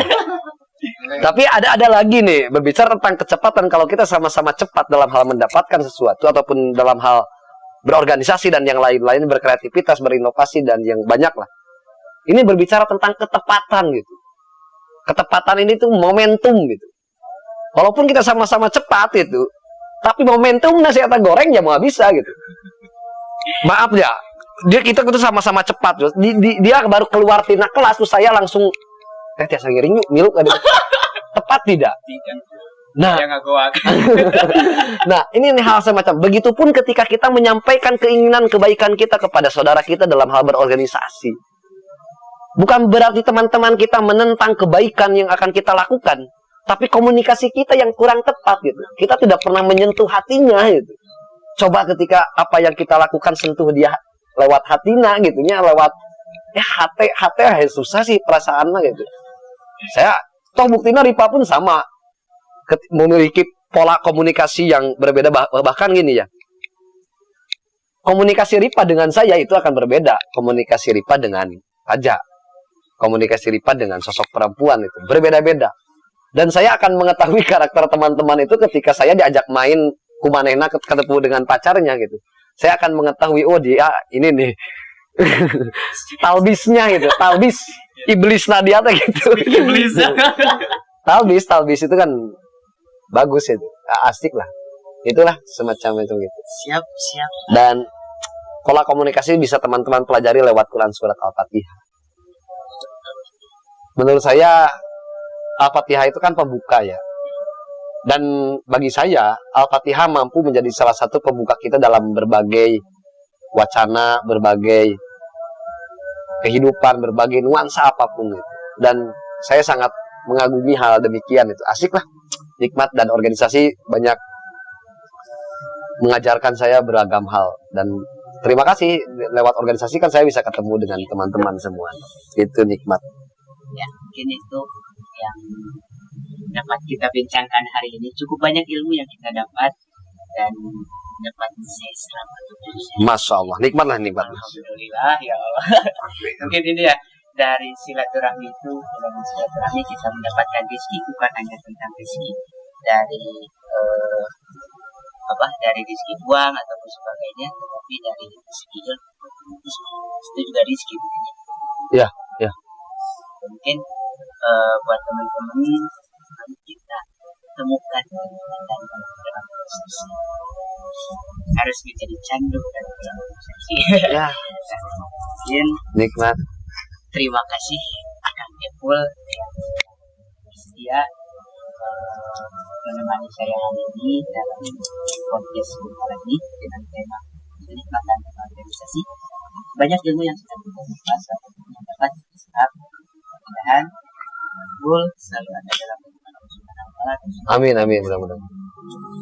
tapi ada lagi nih berbicara tentang kecepatan. Kalau kita sama-sama cepat dalam hal mendapatkan sesuatu ataupun dalam hal berorganisasi dan yang lain-lain, berkreativitas, berinovasi dan yang banyak lah. Ini berbicara tentang ketepatan gitu. Ketepatan ini tuh momentum gitu. Walaupun kita sama-sama cepat itu, tapi momentum nasi atau goreng ya mau bisa gitu. Maaf ya, kita tuh sama-sama cepat. Dia baru keluar tina kelas, terus saya langsung tiasa ngiring yuk, miluk ada. Tepat tidak? Nah, nah ini hal semacam. Begitupun ketika kita menyampaikan keinginan kebaikan kita kepada saudara kita dalam hal berorganisasi. Bukan berarti teman-teman kita menentang kebaikan yang akan kita lakukan, tapi komunikasi kita yang kurang tepat gitu. Kita tidak pernah menyentuh hatinya gitu. Coba ketika apa yang kita lakukan sentuh dia lewat hatinya gitunya, lewat ya hati susah sih perasaan mah gitu. Saya toh buktinya Ripa pun sama. Memiliki pola komunikasi yang berbeda, bahkan gini ya, komunikasi Ripa dengan saya itu akan berbeda. Komunikasi Ripa dengan Aja, komunikasi Ripa dengan sosok perempuan itu berbeda-beda. Dan saya akan mengetahui karakter teman-teman itu ketika saya diajak main kumanehna ketemu dengan pacarnya gitu. Saya akan mengetahui, oh dia ini nih talbisnya gitu, talbis iblis Nadia gitu. Talbis itu kan bagus itu, asik lah. Itulah semacam itu gitu. Siap. Dan pola komunikasi bisa teman-teman pelajari lewat Quran surat Al-Fatihah. Menurut saya Al-Fatihah itu kan pembuka ya. Dan bagi saya Al-Fatihah mampu menjadi salah satu pembuka kita dalam berbagai wacana, berbagai kehidupan, berbagai nuansa apapun itu. dan saya sangat mengagumi hal demikian. Itu asik lah, nikmat, dan organisasi banyak mengajarkan saya beragam hal, dan terima kasih lewat organisasi kan saya bisa ketemu dengan teman-teman semua. Itu nikmat. Ya, mungkin itu yang dapat kita bincangkan hari ini. Cukup banyak ilmu yang kita dapat dan dapat saya selamat. Masya Allah, nikmat lah, nikmat. Alhamdulillah ya Allah. Mungkin ini ya, dari silaturahmi itu, dengan silaturahmi kita mendapatkan rezeki, bukan hanya tentang rezeki dari dari rezeki uang ataupun sebagainya, tetapi dari rezeki ilmu itu juga rezeki. Ya, ya. Mungkin buat teman-teman kita temukan dalam proses harus menjadi candu dan organisasi. Ya. Mungkin Nikmat. terima kasih Kang Epul yang setia menemani saya hari ini dalam podcast lagi dengan tema kenikmatan organisasi. Banyak ilmu yang sudah kita bahas yang dapat kita serap. Mudah-mudahan Epul selalu ada dalam lingkungan Allah Subhanahu wa Ta'ala. Amin, amin, mudah-mudahan.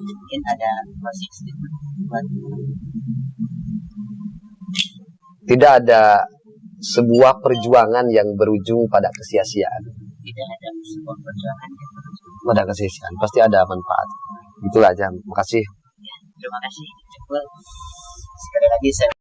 Mungkin ada closing statement buat Tidak ada sebuah perjuangan yang berujung pada kesia-siaan. tidak ada sebuah perjuangan yang berujung Pada kesia-siaan pasti ada manfaat. Itulah aja. Makasih. terima kasih Epul. Sekali lagi saya